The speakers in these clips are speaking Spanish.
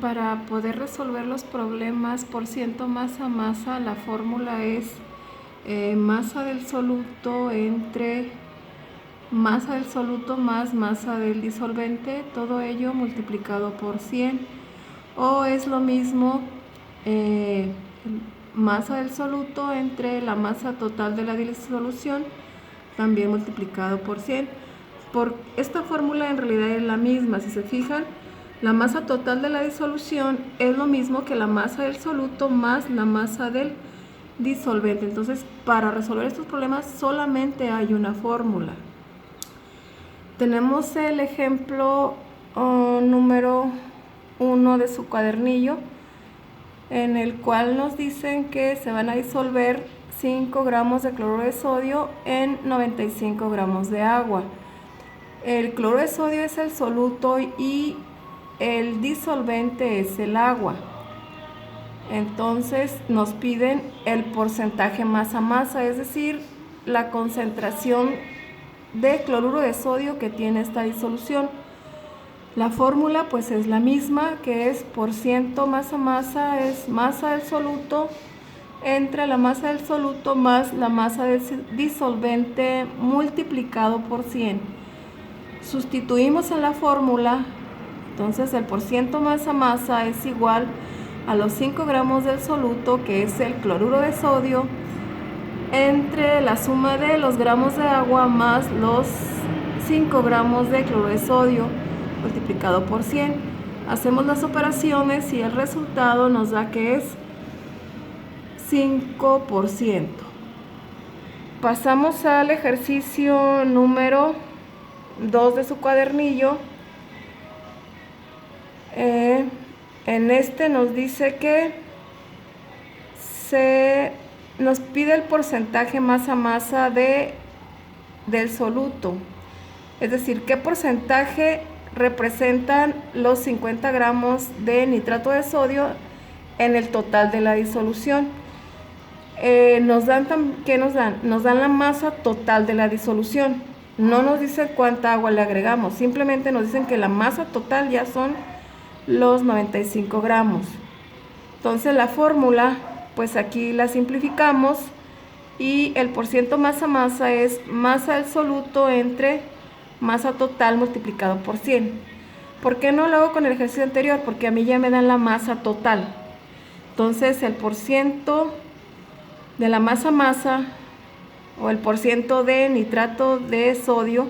Para poder resolver los problemas por ciento masa masa, la fórmula es masa del soluto entre masa del soluto más masa del disolvente, todo ello multiplicado por 100. O es lo mismo masa del soluto entre la masa total de la disolución, también multiplicado por 100. Por esta fórmula en realidad es la misma, si se fijan, la masa total de la disolución es lo mismo que la masa del soluto más la masa del disolvente. Entonces, para resolver estos problemas solamente hay una fórmula. Tenemos el ejemplo número 1 de su cuadernillo, en el cual nos dicen que se van a disolver 5 gramos de cloruro de sodio en 95 gramos de agua. El cloruro de sodio es el soluto y el disolvente es el agua. Entonces nos piden el porcentaje masa-masa, es decir, la concentración de cloruro de sodio que tiene esta disolución. La fórmula pues es la misma, que es por ciento masa-masa, es masa del soluto entre la masa del soluto más la masa del disolvente multiplicado por 100. Sustituimos en la fórmula, entonces el por ciento masa-masa es igual a los 5 gramos del soluto, que es el cloruro de sodio, entre la suma de los gramos de agua más los 5 gramos de cloruro de sodio multiplicado por 100. Hacemos las operaciones y el resultado nos da que es 5%. Pasamos al ejercicio número 2 de su cuadernillo. En este nos dice que nos pide el porcentaje masa-masa del soluto. Es decir, qué porcentaje representan los 50 gramos de nitrato de sodio en el total de la disolución. ¿Qué nos dan? Nos dan la masa total de la disolución. No nos dicen cuánta agua le agregamos, simplemente nos dicen que la masa total ya son los 95 gramos. Entonces la fórmula, pues aquí la simplificamos y el porciento masa-masa es masa del soluto entre masa total multiplicado por 100. ¿Por qué no lo hago con el ejercicio anterior? Porque a mí ya me dan la masa total. Entonces el porciento de la masa-masa o el porciento de nitrato de sodio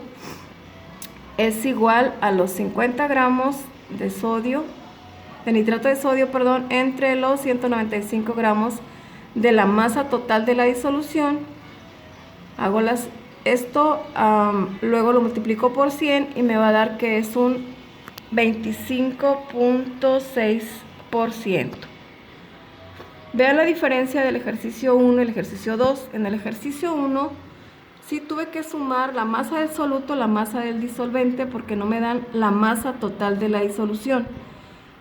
es igual a los 50 gramos de nitrato de sodio, entre los 195 gramos de la masa total de la disolución. Hago esto, luego lo multiplico por 100 y me va a dar que es un 25.6%. Vean la diferencia del ejercicio 1 y el ejercicio 2. En el ejercicio 1 sí tuve que sumar la masa del soluto, la masa del disolvente, porque no me dan la masa total de la disolución.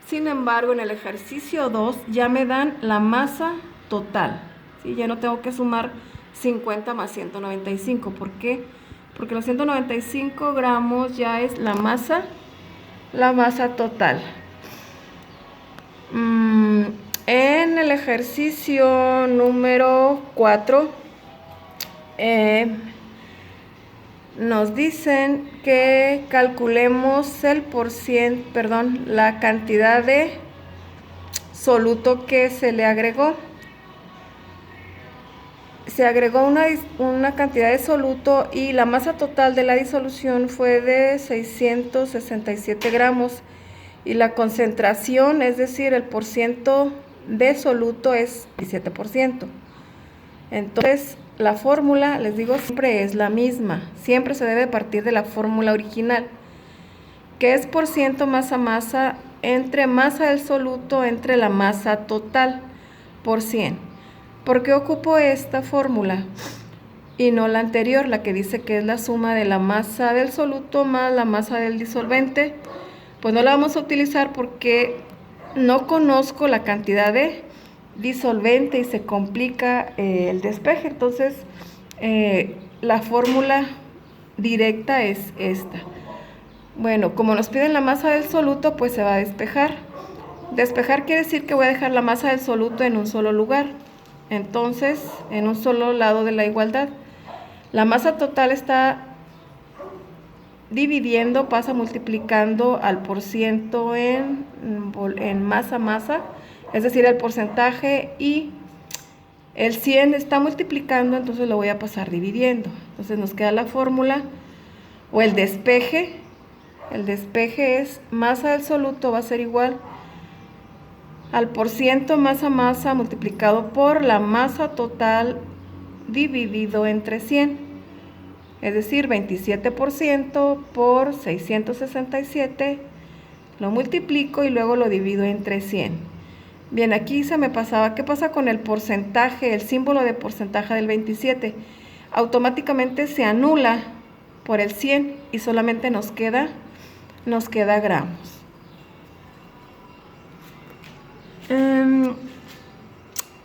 Sin embargo, en el ejercicio 2 ya me dan la masa total, ¿sí? Ya no tengo que sumar 50 más 195. ¿Por qué? Porque los 195 gramos ya es la masa total. En el ejercicio número 4 nos dicen que calculemos la cantidad de soluto que se le agregó. Se agregó una cantidad de soluto y la masa total de la disolución fue de 667 gramos y la concentración, es decir, el porciento de soluto es 17%. Entonces, la fórmula, les digo, siempre es la misma. Siempre se debe partir de la fórmula original, que es por ciento masa-masa entre masa del soluto entre la masa total por 100. ¿Por qué ocupo esta fórmula y no la anterior, la que dice que es la suma de la masa del soluto más la masa del disolvente? Pues no la vamos a utilizar porque no conozco la cantidad de disolvente y se complica el despeje. Entonces la fórmula directa es esta. Bueno, como nos piden la masa del soluto, pues se va a despejar. Despejar quiere decir que voy a dejar la masa del soluto en un solo lugar. Entonces, en un solo lado de la igualdad. La masa total está dividiendo, pasa multiplicando al porciento en masa, es decir, el porcentaje, y el 100 está multiplicando, entonces lo voy a pasar dividiendo. Entonces nos queda la fórmula o el despeje. El despeje es masa del soluto va a ser igual al porciento masa multiplicado por la masa total dividido entre 100. Es decir, 27% por 667, lo multiplico y luego lo divido entre 100. Bien, aquí se me pasaba, ¿qué pasa con el porcentaje, el símbolo de porcentaje del 27? Automáticamente se anula por el 100 y solamente nos queda gramos.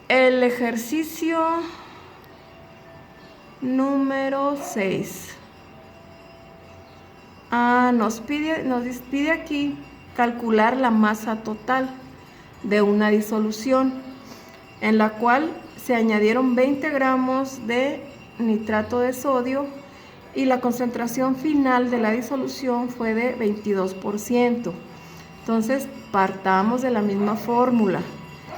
El ejercicio número 6. Nos pide aquí calcular la masa total de una disolución en la cual se añadieron 20 gramos de nitrato de sodio y la concentración final de la disolución fue de 22%. Entonces partamos de la misma fórmula.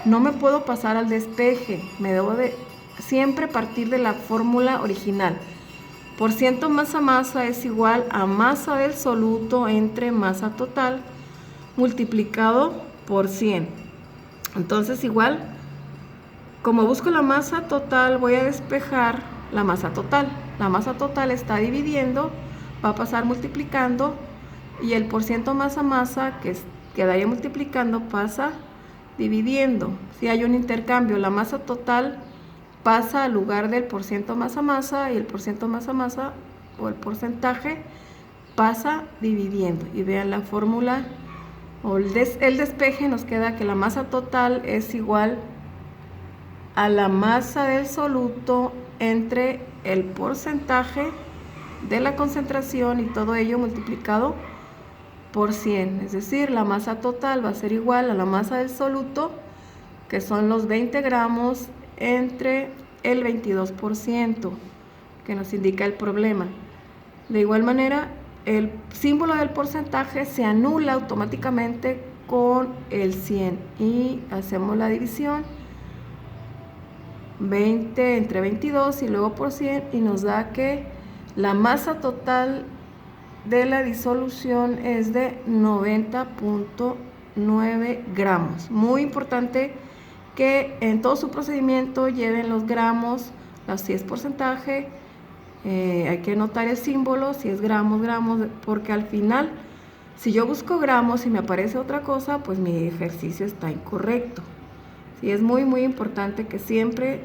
No me puedo pasar al despeje, me debo de siempre partir de la fórmula original. Por ciento masa es igual a masa del soluto entre masa total multiplicado por 100. Entonces igual, como busco la masa total, voy a despejar la masa total. La masa total está dividiendo, va a pasar multiplicando, y el por ciento masa que quedaría multiplicando pasa dividiendo. Si hay un intercambio, la masa total pasa al lugar del por ciento masa y el por ciento masa o el porcentaje pasa dividiendo. Y vean la fórmula o el despeje, nos queda que la masa total es igual a la masa del soluto entre el porcentaje de la concentración y todo ello multiplicado por 100. Es decir, la masa total va a ser igual a la masa del soluto, que son los 20 gramos, entre el 22% que nos indica el problema. De igual manera, el símbolo del porcentaje se anula automáticamente con el 100 y hacemos la división 20 entre 22 y luego por 100 y nos da que la masa total de la disolución es de 90.9 gramos. Muy importante que en todo su procedimiento lleven los gramos, si es porcentaje, hay que anotar el símbolo, si es gramos, porque al final, si yo busco gramos y me aparece otra cosa, pues mi ejercicio está incorrecto. Sí, es muy importante que siempre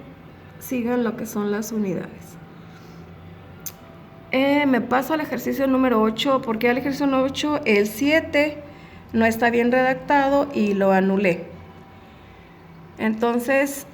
sigan lo que son las unidades. Me paso al ejercicio número 8, porque al ejercicio número 8, el 7 no está bien redactado y lo anulé. Entonces,